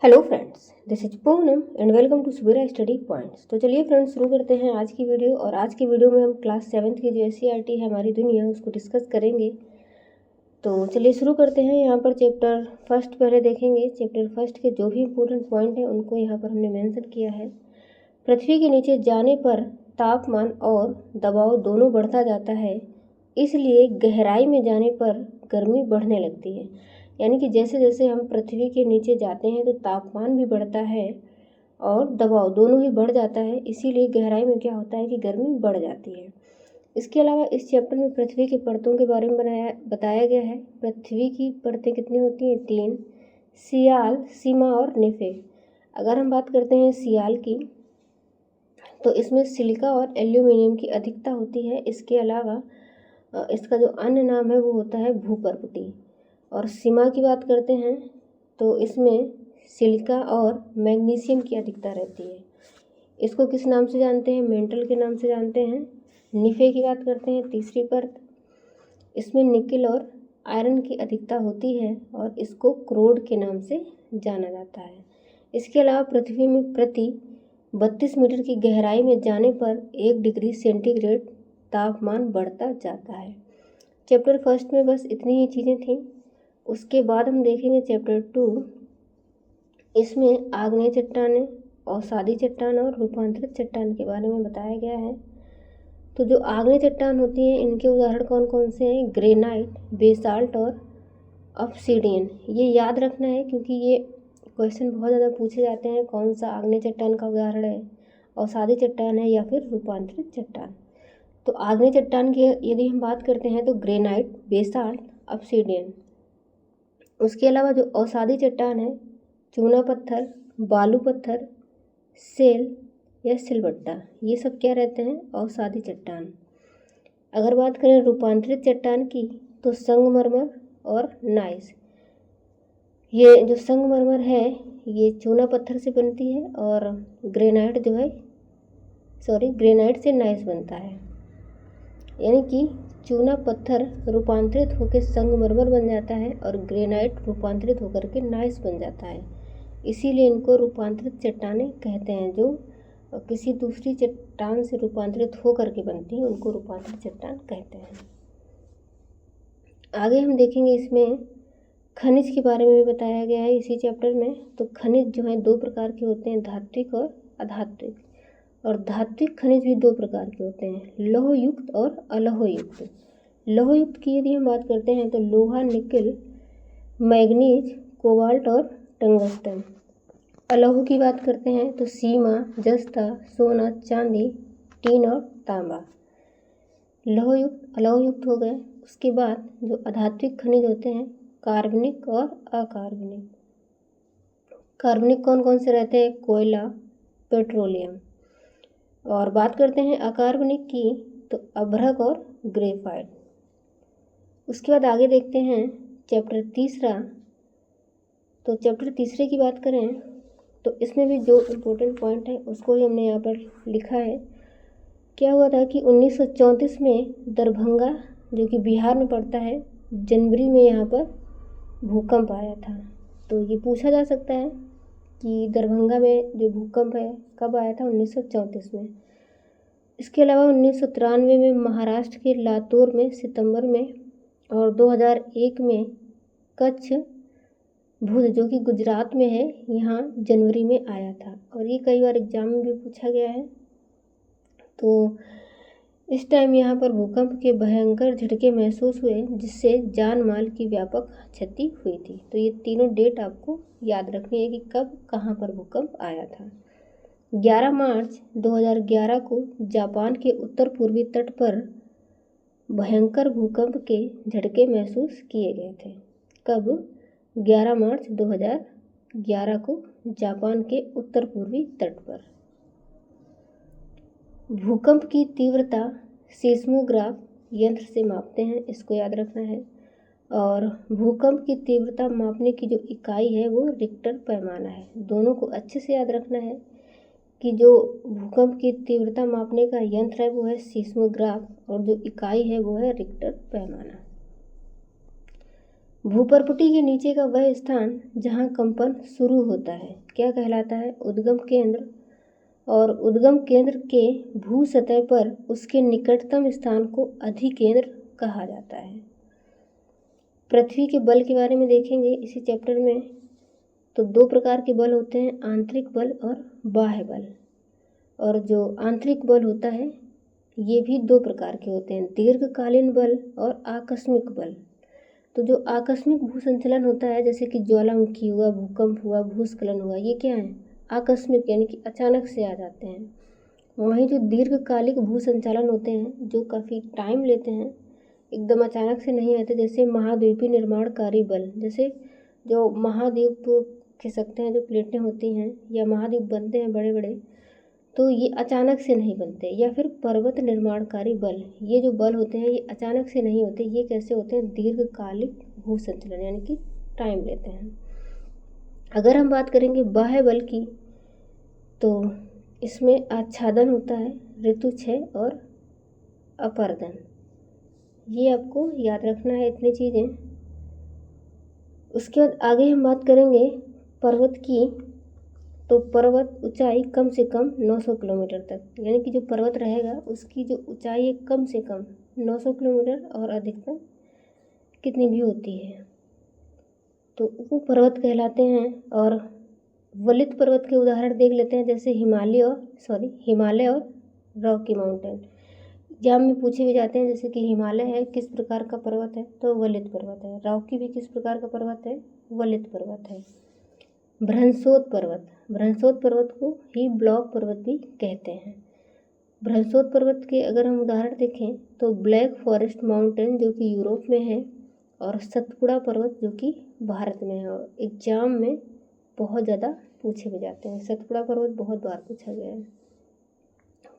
Hello friends, this is Poonam and welcome to Subera study points. तो चलिए friends, शुरू करते हैं आज की वीडियो। और आज की वीडियो में हम क्लास 7th की जो एससीईआरटी है हमारी दुनिया, उसको डिस्कस करेंगे। तो चलिए शुरू करते हैं। यहाँ पर चैप्टर फर्स्ट पहले देखेंगे। चैप्टर फर्स्ट के जो भी इम्पोर्टेंट पॉइंट हैं उनको यहाँ पर हमने मेंशन किया है। पृथ्वी के नीचे जाने पर तापमान और दबाव दोनों बढ़ता जाता है, इसलिए गहराई में जाने पर गर्मी बढ़ने लगती है। यानी कि जैसे जैसे हम पृथ्वी के नीचे जाते हैं तो तापमान भी बढ़ता है और दबाव दोनों ही बढ़ जाता है, इसीलिए गहराई में क्या होता है कि गर्मी बढ़ जाती है। इसके अलावा इस चैप्टर में पृथ्वी की परतों के बारे में बताया गया है। पृथ्वी की परतें कितनी होती हैं? 3। सियाल, सीमा और निफे। अगर हम बात करते हैं सियाल की, तो इसमें सिलिका और एल्यूमिनियम की अधिकता होती है। इसके अलावा इसका जो अन्य नाम है वो होता है भूपर्वती। और सीमा की बात करते हैं तो इसमें सिलिका और मैग्नीशियम की अधिकता रहती है। इसको किस नाम से जानते हैं? मेंटल के नाम से जानते हैं। निफे की बात करते हैं, तीसरी परत, इसमें निकिल और आयरन की अधिकता होती है और इसको क्रोड के नाम से जाना जाता है। इसके अलावा पृथ्वी में प्रति 32 मीटर की गहराई में जाने पर 1 डिग्री सेंटीग्रेड तापमान बढ़ता जाता है। चैप्टर फर्स्ट में बस इतनी ही चीज़ें थीं। उसके बाद हम देखेंगे चैप्टर 2। इसमें आग्नेय चट्टानें, अवसादी चट्टान और रूपांतरित चट्टान के बारे में बताया गया है। तो जो आग्नेय चट्टान होती हैं इनके उदाहरण कौन कौन से हैं? ग्रेनाइट, बेसाल्ट और ऑब्सीडियन। ये याद रखना है क्योंकि ये क्वेश्चन बहुत ज़्यादा पूछे जाते हैं। कौन सा आग्नेय चट्टान का उदाहरण है? अवसादी चट्टान है या फिर रूपांतरित चट्टान? तो आग्नेय चट्टान की यदि हम बात करते हैं तो ग्रेनाइट, बेसाल्ट, ऑब्सीडियन। उसके अलावा जो अवसादी चट्टान है, चूना पत्थर, बालू पत्थर, सेल या सिलबट्टा, ये सब क्या रहते हैं? अवसादी चट्टान। अगर बात करें रूपांतरित चट्टान की तो संगमरमर और नाइस। ये जो संगमरमर है ये चूना पत्थर से बनती है और ग्रेनाइट से नाइस बनता है। यानी कि चूना पत्थर रूपांतरित होकर संगमरमर बन जाता है और ग्रेनाइट रूपांतरित होकर के नाइस बन जाता है। इसीलिए इनको रूपांतरित चट्टानें कहते हैं। जो किसी दूसरी चट्टान से रूपांतरित होकर के बनती हैं उनको रूपांतरित चट्टान कहते हैं। आगे हम देखेंगे इसमें खनिज के बारे में भी बताया गया है इसी चैप्टर में। तो खनिज जो है 2 प्रकार के होते हैं, धात्विक और अधात्विक। और धात्विक खनिज भी 2 प्रकार के होते हैं, लौहयुक्त और अलौहयुक्त। लौहयुक्त की यदि हम बात करते हैं तो लोहा, निकिल, मैग्नीज, कोबाल्ट और टंगस्टन। अलौह की बात करते हैं तो सीमा, जस्ता, सोना, चांदी, टीन और तांबा। लौहयुक्त, अलौहयुक्त हो गए। उसके बाद जो अधात्विक खनिज होते हैं, कार्बनिक और अकार्बनिक। कार्बनिक कौन कौन से रहते हैं? कोयला, पेट्रोलियम। और बात करते हैं अकार्बनिक की तो अभ्रक और ग्रेफाइट। उसके बाद आगे देखते हैं चैप्टर तीसरा। तो चैप्टर तीसरे की बात करें तो इसमें भी जो इम्पोर्टेंट पॉइंट है उसको भी हमने यहाँ पर लिखा है। क्या हुआ था कि 1934 में दरभंगा, जो कि बिहार में पड़ता है, जनवरी में यहाँ पर भूकंप आया था। तो ये पूछा जा सकता है कि दरभंगा में जो भूकंप है कब आया था? 1934 में। इसके अलावा 1993 में महाराष्ट्र के लातूर में सितंबर में और 2001 में कच्छ भुज, जो कि गुजरात में है, यहाँ जनवरी में आया था। और ये कई बार एग्जाम में भी पूछा गया है। तो इस टाइम यहाँ पर भूकंप के भयंकर झटके महसूस हुए जिससे जान माल की व्यापक क्षति हुई थी। तो ये तीनों डेट आपको याद रखनी है कि कब कहाँ पर भूकंप आया था। 11 मार्च 2011 को जापान के उत्तर पूर्वी तट पर भयंकर भूकंप के झटके महसूस किए गए थे। कब? 11 मार्च 2011 को जापान के उत्तर पूर्वी तट पर। भूकंप की तीव्रता सीस्मोग्राफ यंत्र से मापते हैं, इसको याद रखना है। और भूकंप की तीव्रता मापने की जो इकाई है वो रिक्टर पैमाना है। दोनों को अच्छे से याद रखना है कि जो भूकंप की तीव्रता मापने का यंत्र है वो है सीस्मोग्राफ और जो इकाई है वो है रिक्टर पैमाना। भूपर्पटी के नीचे का वह स्थान जहाँ कंपन शुरू होता है क्या कहलाता है? उद्गम केंद्र। और उद्गम केंद्र के भू सतह पर उसके निकटतम स्थान को अधिकेंद्र कहा जाता है। पृथ्वी के बल के बारे में देखेंगे इसी चैप्टर में। तो दो प्रकार के बल होते हैं, आंतरिक बल और बाह्य बल। और जो आंतरिक बल होता है ये भी दो प्रकार के होते हैं, दीर्घकालीन बल और आकस्मिक बल। तो जो आकस्मिक भूसंचलन होता है जैसे कि ज्वालामुखी हुआ, भूकंप हुआ, भूस्खलन हुआ, ये क्या है? आकस्मिक, यानी कि अचानक से आ जाते हैं। वहीं जो दीर्घकालिक भूसंचालन होते हैं जो काफ़ी टाइम लेते हैं, एकदम अचानक से नहीं आते, जैसे महाद्वीपीय निर्माणकारी बल। जैसे जो महाद्वीप कह सकते हैं, जो प्लेटें होती हैं या महाद्वीप बनते हैं बड़े बड़े, तो ये अचानक से नहीं बनते। या फिर पर्वत निर्माणकारी बल, ये जो बल होते हैं ये अचानक से नहीं होते। ये कैसे होते हैं? दीर्घकालिक भूसंचलन, यानी कि टाइम लेते हैं। अगर हम बात करेंगे बाह्य बल की, तो इसमें आच्छादन होता है, ऋतुक्षय और अपर्दन। ये आपको याद रखना है, इतनी चीज़ें। उसके बाद आगे हम बात करेंगे पर्वत की। तो पर्वत ऊंचाई कम से कम 900 किलोमीटर तक, यानी कि जो पर्वत रहेगा उसकी जो ऊंचाई है कम से कम 900 किलोमीटर और अधिकतम कितनी भी होती है, तो वो पर्वत कहलाते हैं। और वलित पर्वत के उदाहरण देख लेते हैं, जैसे हिमालय और रॉकी माउंटेन। एग्जाम में पूछे भी जाते हैं, जैसे कि हिमालय है किस प्रकार का पर्वत है? तो वलित पर्वत है। रॉकी भी किस प्रकार का पर्वत है? वलित पर्वत है। भ्रंशोत पर्वत को ही ब्लॉक पर्वत भी कहते हैं। भ्रंशोत पर्वत के अगर हम उदाहरण देखें तो ब्लैक फॉरेस्ट माउंटेन जो कि यूरोप में है, और सतपुड़ा पर्वत जो कि भारत में है। और एग्जाम में बहुत ज़्यादा पूछे भी जाते हैं। सतपुड़ा पर्वत बहुत बार पूछा गया है।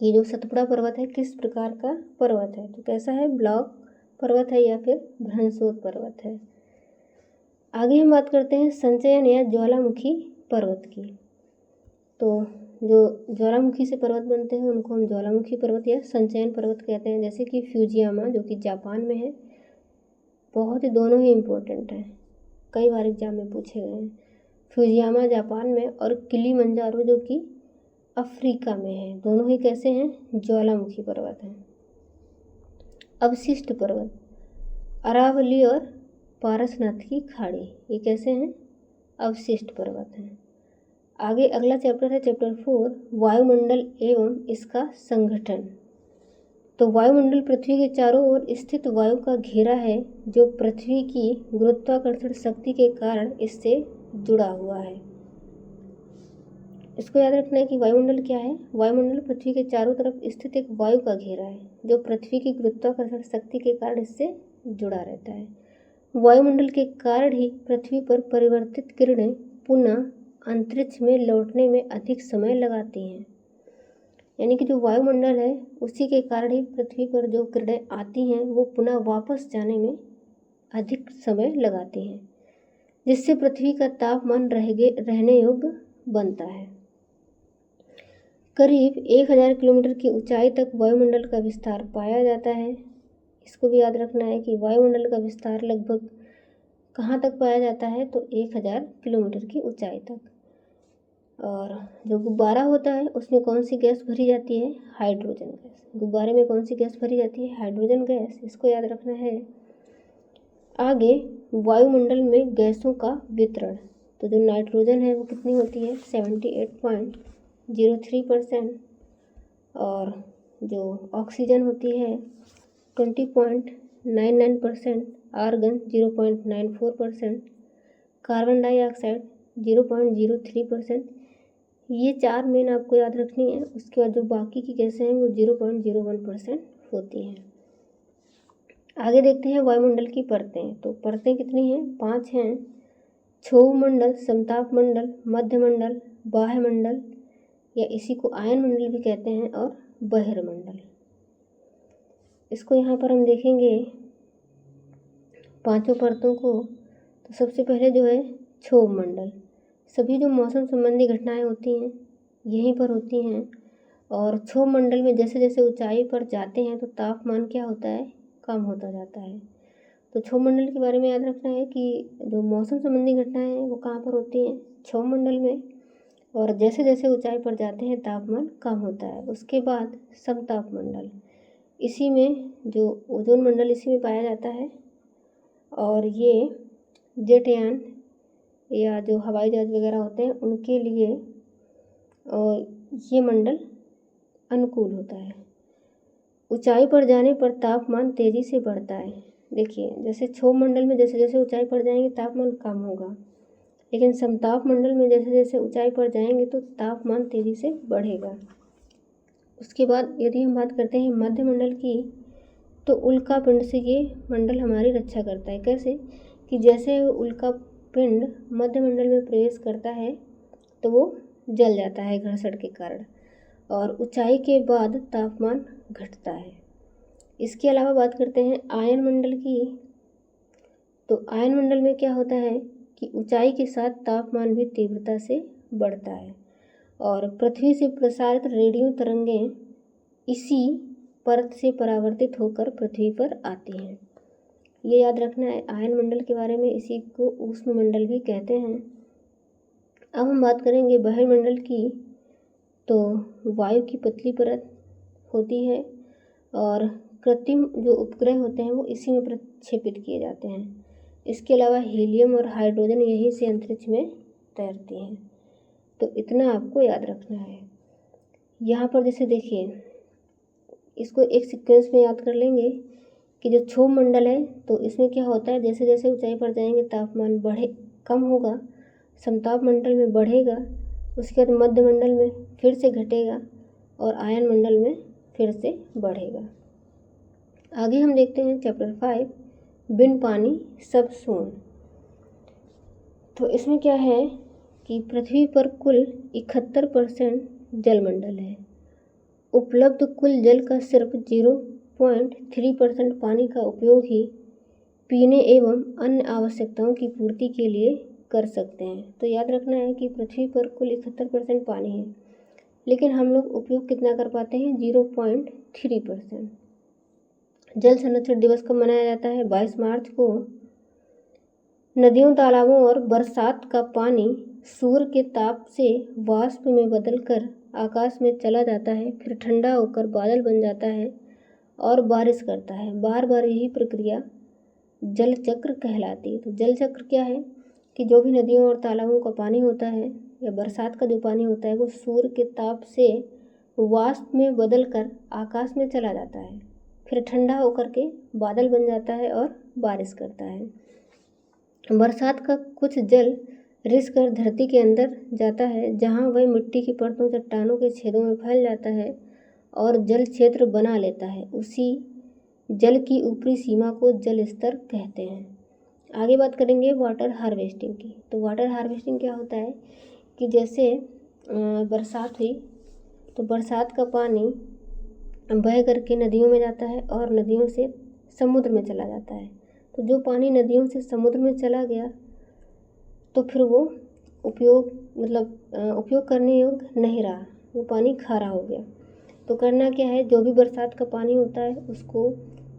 ये जो सतपुड़ा पर्वत है किस प्रकार का पर्वत है? तो कैसा है? ब्लॉक पर्वत है या फिर भ्रंशोत पर्वत है। आगे हम बात करते हैं संचयन या ज्वालामुखी पर्वत की। तो जो ज्वालामुखी से पर्वत बनते हैं उनको हम ज्वालामुखी पर्वत या संचयन पर्वत कहते हैं। जैसे कि फ्यूजियामा जो कि जापान में है, बहुत ही दोनों ही इम्पोर्टेंट हैं, कई बार एग्जाम में पूछे गए हैं। फ्यूजियामा जापान में और किलिमंजारो जो कि अफ्रीका में है, दोनों ही कैसे हैं? ज्वालामुखी पर्वत हैं। अवशिष्ट पर्वत, अरावली और पारसनाथ की खाड़ी, ये कैसे हैं? अवशिष्ट पर्वत हैं। आगे अगला चैप्टर है चैप्टर 4, वायुमंडल एवं इसका संगठन। तो वायुमंडल पृथ्वी के चारों ओर स्थित वायु का घेरा है जो पृथ्वी की गुरुत्वाकर्षण शक्ति के कारण इससे जुड़ा हुआ है। इसको याद रखना है कि वायुमंडल क्या है? वायुमंडल पृथ्वी के चारों तरफ स्थित एक वायु का घेरा है जो पृथ्वी की गुरुत्वाकर्षण शक्ति के कारण इससे जुड़ा रहता है। वायुमंडल के कारण ही पृथ्वी पर परिवर्तित किरणें पुनः अंतरिक्ष में लौटने में अधिक समय लगाती हैं। यानी कि जो वायुमंडल है उसी के कारण ही पृथ्वी पर जो किरणें आती हैं वो पुनः वापस जाने में अधिक समय लगाती हैं, जिससे पृथ्वी का तापमान रहने योग्य बनता है। करीब 1000 किलोमीटर की ऊंचाई तक वायुमंडल का विस्तार पाया जाता है। इसको भी याद रखना है कि वायुमंडल का विस्तार लगभग कहाँ तक पाया जाता है? तो 1000 किलोमीटर की ऊंचाई तक। और जो गुब्बारा होता है उसमें कौन सी गैस भरी जाती है? Hydrogen gas. गुब्बारे में कौन सी गैस भरी जाती है? Hydrogen gas. इसको याद रखना है। आगे वायुमंडल में गैसों का वितरण। तो जो नाइट्रोजन है वो कितनी होती है? 78.03%। और जो ऑक्सीजन होती है 20.99%, आर्गन 0.94%, कार्बन डाइऑक्साइड 0.03%। ये चार मेन आपको याद रखनी है। उसके बाद जो बाकी की गैसें हैं वो 0.01% होती हैं। आगे देखते हैं वायुमंडल की परतें। तो परतें कितनी हैं? 5 हैं। क्षोभ मंडल, समताप मंडल, मध्य मंडल, बाह्य मंडल या इसी को आयन मंडल भी कहते हैं, और बहिर्मंडल। इसको यहाँ पर हम देखेंगे पांचों परतों को। तो सबसे पहले जो है क्षोभ मंडल। सभी जो मौसम संबंधी घटनाएं होती हैं यहीं पर होती हैं। और क्षोभ मंडल में जैसे जैसे ऊंचाई पर जाते हैं तो तापमान क्या होता है? कम होता जाता है। तो क्षोभ मंडल के बारे में याद रखना है कि जो मौसम संबंधी घटनाएं हैं वो कहाँ पर होती हैं, क्षोभ मंडल में। और जैसे जैसे ऊंचाई पर जाते हैं तापमान कम होता है। उसके बाद समताप मंडल, इसी में जो ओजोन मंडल इसी में पाया जाता है। और ये जेटयान या जो हवाई जहाज वगैरह होते हैं उनके लिए ये मंडल अनुकूल होता है। ऊंचाई पर जाने पर तापमान तेज़ी से बढ़ता है। देखिए, जैसे क्षोभ मंडल में जैसे जैसे ऊंचाई पर जाएंगे तापमान कम होगा, लेकिन समताप मंडल में जैसे जैसे ऊंचाई पर जाएंगे तो तापमान तेज़ी से बढ़ेगा। उसके बाद यदि हम बात करते हैं मध्य मंडल की, तो उल्का पिंड से ये मंडल हमारी रक्षा करता है। कैसे कि जैसे उल्का पिंड मध्य मंडल में प्रवेश करता है तो वो जल जाता है घर्षण के कारण, और ऊंचाई के बाद तापमान घटता है। इसके अलावा बात करते हैं आयन मंडल की, तो आयन मंडल में क्या होता है कि ऊंचाई के साथ तापमान भी तीव्रता से बढ़ता है, और पृथ्वी से प्रसारित रेडियो तरंगें इसी परत से परावर्तित होकर पृथ्वी पर आती हैं। ये याद रखना है आयन मंडल के बारे में, इसी को ऊष्म मंडल भी कहते हैं। अब हम बात करेंगे बहिर्मंडल की, तो वायु की पतली परत होती है और कृत्रिम जो उपग्रह होते हैं वो इसी में प्रक्षेपित किए जाते हैं। इसके अलावा हीलियम और हाइड्रोजन यहीं से अंतरिक्ष में तैरती हैं। तो इतना आपको याद रखना है। यहाँ पर जैसे देखिए, इसको एक सीक्वेंस में याद कर लेंगे कि जो क्षोभ मंडल है तो इसमें क्या होता है, जैसे जैसे ऊंचाई पर जाएंगे तापमान कम होगा, समताप मंडल में बढ़ेगा, उसके बाद मध्य मंडल में फिर से घटेगा और आयन मंडल में फिर से बढ़ेगा। आगे हम देखते हैं चैप्टर 5, बिन पानी सब सून। तो इसमें क्या है कि पृथ्वी पर कुल 71% जलमंडल है। उपलब्ध कुल जल का सिर्फ 0.3% पानी का उपयोग ही पीने एवं अन्य आवश्यकताओं की पूर्ति के लिए कर सकते हैं। तो याद रखना है कि पृथ्वी पर कुल 71% पानी है, लेकिन हम लोग उपयोग कितना कर पाते हैं, 0.3%। जल संरक्षण दिवस कब मनाया जाता है, 22 मार्च को। नदियों, तालाबों और बरसात का पानी सूर्य के ताप से वाष्प में बदलकर आकाश में चला जाता है, फिर ठंडा होकर बादल बन जाता है और बारिश करता है। बार बार यही प्रक्रिया जल चक्र कहलाती है। तो जल चक्र क्या है कि जो भी नदियों और तालाबों का पानी होता है या बरसात का जो पानी होता है वो सूर्य के ताप से वाष्प में बदलकर आकाश में चला जाता है, फिर ठंडा होकर के बादल बन जाता है और बारिश करता है। बरसात का कुछ जल रिस कर धरती के अंदर जाता है, जहाँ वह मिट्टी की परतों, चट्टानों के छेदों में फैल जाता है और जल क्षेत्र बना लेता है। उसी जल की ऊपरी सीमा को जल स्तर कहते हैं। आगे बात करेंगे वाटर हार्वेस्टिंग की। तो वाटर हार्वेस्टिंग क्या होता है कि जैसे बरसात हुई तो बरसात का पानी बह करके नदियों में जाता है और नदियों से समुद्र में चला जाता है। तो जो पानी नदियों से समुद्र में चला गया तो फिर वो उपयोग करने योग्य नहीं रहा, वो पानी खारा हो गया। तो करना क्या है, जो भी बरसात का पानी होता है उसको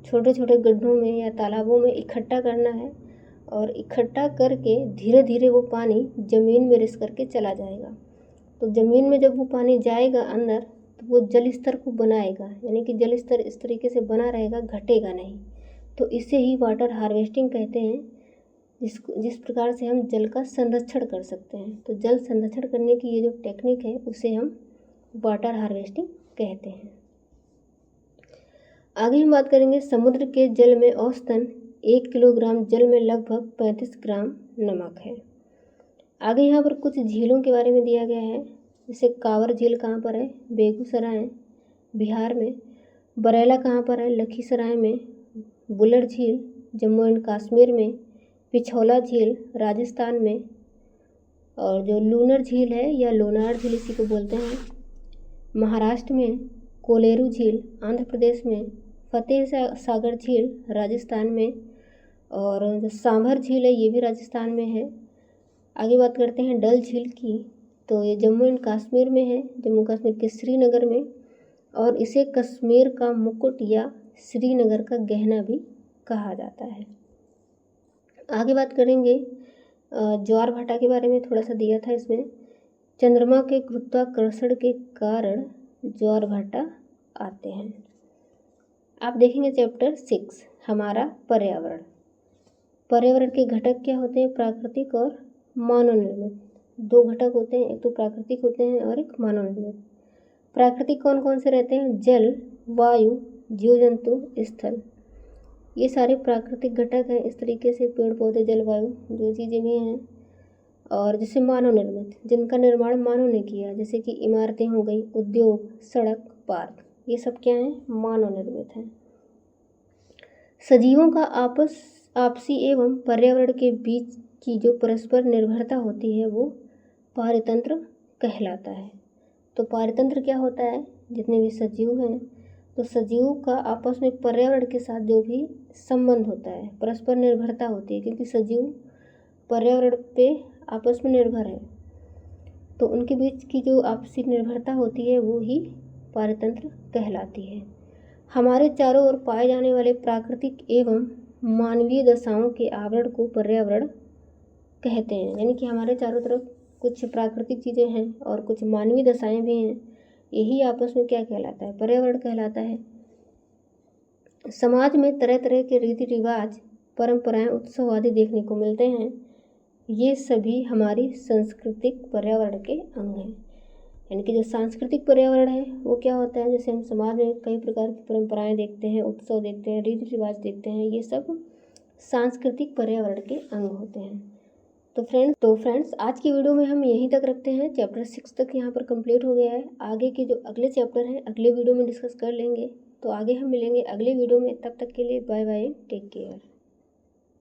छोटे छोटे गड्ढों में या तालाबों में इकट्ठा करना है, और इकट्ठा करके धीरे धीरे वो पानी ज़मीन में रिस करके चला जाएगा। तो ज़मीन में जब वो पानी जाएगा अंदर तो वो जल स्तर को बनाएगा, यानी कि जल स्तर इस तरीके से बना रहेगा, घटेगा नहीं। तो इसे ही वाटर हार्वेस्टिंग कहते हैं, जिस प्रकार से हम जल का संरक्षण कर सकते हैं। तो जल संरक्षण करने की ये जो टेक्निक है उसे हम वाटर हार्वेस्टिंग कहते हैं। आगे हम बात करेंगे समुद्र के जल में औसतन 1 किलोग्राम जल में लगभग 35 ग्राम नमक है। आगे यहाँ पर कुछ झीलों के बारे में दिया गया है, जैसे कांवर झील कहाँ पर है, बेगूसराय बिहार में। बरेला कहाँ पर है, लखीसराय में। बुलर झील जम्मू एंड कश्मीर में। पिछौला झील राजस्थान में। और जो लूनर झील है या लोनार झील इसी को बोलते हैं, महाराष्ट्र में। कोलेरू झील आंध्र प्रदेश में। फतेह सागर झील राजस्थान में। और जो सांभर झील है ये भी राजस्थान में है। आगे बात करते हैं डल झील की, तो ये जम्मू एंड कश्मीर में है, जम्मू कश्मीर के श्रीनगर में। और इसे कश्मीर का मुकुट या श्रीनगर का गहना भी कहा जाता है। आगे बात करेंगे ज्वार भाटा के बारे में, थोड़ा सा दिया था इसमें। चंद्रमा के गुरुत्वाकर्षण के कारण ज्वार भाटा आते हैं। आप देखेंगे चैप्टर 6 हमारा पर्यावरण। पर्यावरण के घटक क्या होते हैं? प्राकृतिक और मानव निर्मित। दो घटक होते हैं, एक तो प्राकृतिक होते हैं और एक मानव निर्मित। प्राकृतिक कौन कौन से रहते हैं? जल, वायु, जीव जंतु, स्थल, ये सारे प्राकृतिक घटक हैं। इस तरीके से पेड़ पौधे, जलवायु, जो चीज़ें भी हैं। और जैसे मानव निर्मित, जिनका निर्माण मानव ने किया, जैसे कि इमारतें हो गई, उद्योग, सड़क, पार्क, ये सब क्या हैं? मानव निर्मित हैं। सजीवों का आपसी एवं पर्यावरण के बीच की जो परस्पर निर्भरता होती है वो पारतंत्र कहलाता है। तो पारतंत्र क्या होता है? जितने भी सजीव हैं, तो सजीव का आपस में पर्यावरण के साथ जो भी संबंध होता है, परस्पर निर्भरता होती है, क्योंकि सजीव पर्यावरण पे आपस में निर्भर है, तो उनके बीच की जो आपसी निर्भरता होती है वो ही पारतंत्र कहलाती है। हमारे चारों ओर पाए जाने वाले प्राकृतिक एवं मानवीय दशाओं के आवरण को पर्यावरण कहते हैं। यानी कि हमारे चारों तरफ कुछ प्राकृतिक चीज़ें हैं और कुछ मानवीय दशाएं भी हैं, यही आपस में क्या कहलाता है? पर्यावरण कहलाता है। समाज में तरह तरह के रीति रिवाज, परंपराएं, उत्सव आदि देखने को मिलते हैं। ये सभी हमारी सांस्कृतिक पर्यावरण के अंग हैं। यानी कि जो सांस्कृतिक पर्यावरण है वो क्या होता है? जैसे हम समाज में कई प्रकार की परंपराएं देखते हैं, उत्सव देखते हैं, रीति रिवाज देखते हैं, ये सब सांस्कृतिक पर्यावरण के अंग होते हैं। तो फ्रेंड्स आज की वीडियो में हम यहीं तक रखते हैं। चैप्टर 6 तक यहाँ पर कंप्लीट हो गया है। आगे के जो अगले चैप्टर हैं अगले वीडियो में डिस्कस कर लेंगे। तो आगे हम मिलेंगे अगले वीडियो में, तब तक के लिए बाय बाय, टेक केयर।